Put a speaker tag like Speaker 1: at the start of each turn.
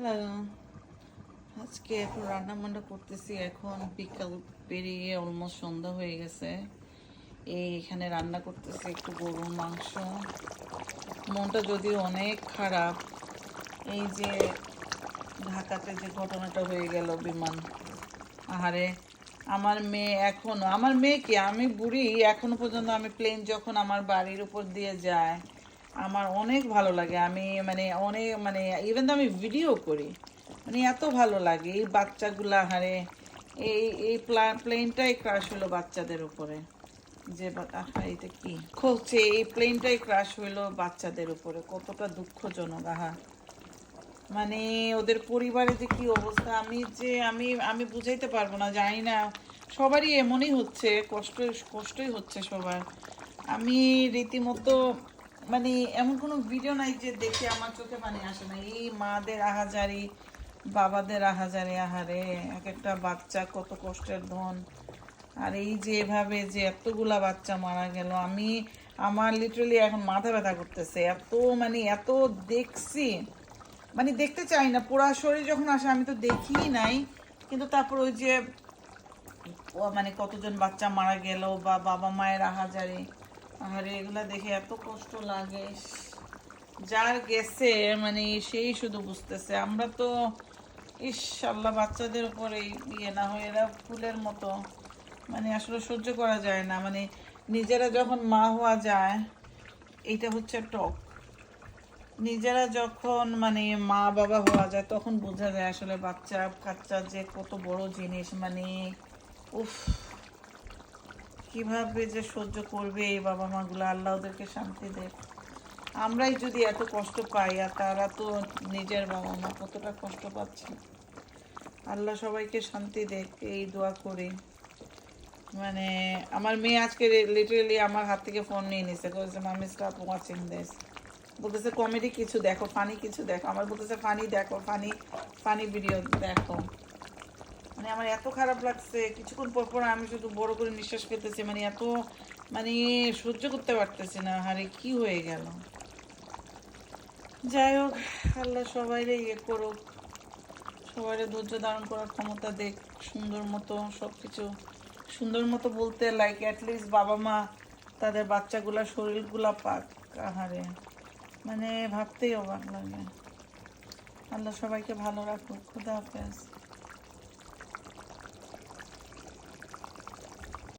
Speaker 1: Hello, আজকে এখন রান্না বান্না করতেছি। এখন বিকাল পেরিয়ে অলমোস্ট সন্ধ্যা হয়ে গেছে। এখানে রান্না করতেছি একটু গরুর মাংস। মনটা যদিও অনেক খারাপ, এই যে ঢাকাতে যে ঘটনাটা হয়ে গেল বিমান। আহারে, আমার মেয়েকে, আমি বুড়ি এখনো পর্যন্ত আমি প্লেন যখন আমার বাড়ির উপর দিয়ে যায় আমার অনেক ভালো লাগে। আমি অনেক ইভেন তো আমি ভিডিও করি, এত ভালো লাগে। এই বাচ্চাগুলা হারে, এই এই প্লেনটাই ক্রাশ হলো বাচ্চাদের উপরে। এটা কি খুলছে, এই প্লেনটাই ক্রাশ হইলো বাচ্চাদের উপরে, কতটা দুঃখজনক। মানে ওদের পরিবারে যে কি অবস্থা, আমি বুঝাইতে পারবো না, জানি না। সবারই এমনই হচ্ছে, কষ্টই হচ্ছে সবার। আমি রীতিমতো এমন কোনো ভিডিও নাই যে দেখে আমার চোখে পানি আসে না। এই মাদের আহাজারি, বাবাদের আহাজারি, আহারে এক একটা বাচ্চা কত কষ্টের ধন। আর এই যে এভাবে যে এতগুলা বাচ্চা মারা গেল, আমার লিটারালি এখন মাথা ব্যথা করতেছে। এত দেখছি, দেখতে চাই না। পুরা শরীর যখন আসে আমি তো দেখিই নাই, কিন্তু তারপর ওই যে কতজন বাচ্চা মারা গেল বা বাবা মায়ের আহাজারি, আহারে এগুলা দেখে এত কষ্ট লাগে। যার গেছে সেই শুধু বুঝতেছে। আমরা তো আল্লাহ, বাচ্চাদের উপরে ইয়ে না হয়ে এরা ফুলের মতো, আসলে সহ্য করা যায় না। নিজেরা যখন মা হওয়া যায়, এইটা হচ্ছে টক। নিজেরা যখন মা বাবা হওয়া যায় তখন বোঝা যায় আসলে বাচ্চা কাচ্চা যে কত বড় জিনিস। উফ, কিভাবে যে সহ্য করবে এই বাবা মা গুলো। আল্লাহ ওদেরকে শান্তি দেয়। আমরাই যদি এত কষ্ট পাই, আর তারা তো নিজের বাবা মা কতটা কষ্ট পাচ্ছে। আল্লাহ সবাইকে শান্তি দেখ, এই দোয়া করি। আমার মেয়ে আজকে লিটারেলি আমার হাত থেকে ফোন নিয়ে নিছে, বলছে মামি স্টপ ওয়াচিং দিস। বলতেছে কমেডি কিছু দেখো, ফানি কিছু দেখো। আমার বলতেছে ফানি দেখো, ফানি ভিডিও দেখো। আমার এত খারাপ লাগছে। কিছুক্ষণ পর পর আমি শুধু বড় করে নিঃশ্বাস ফেলতেছি। এত সহ্য করতে পারতেছি না। আরে কি হয়ে গেল। যাই হোক, আল্লাহ সবাইরে ইয়ে করুক, সবাই ধৈর্য ধারণ করার ক্ষমতা দেখ। সুন্দর মতো সবকিছু, সুন্দর মতো বলতে লাইক অ্যাটলিস্ট বাবা মা তাদের বাচ্চাগুলা শরীরগুলা পাক। আহারে, ভাবতেই অবাক লাগে। আল্লাহ সবাইকে ভালো রাখুক। খুদা হাফেজ।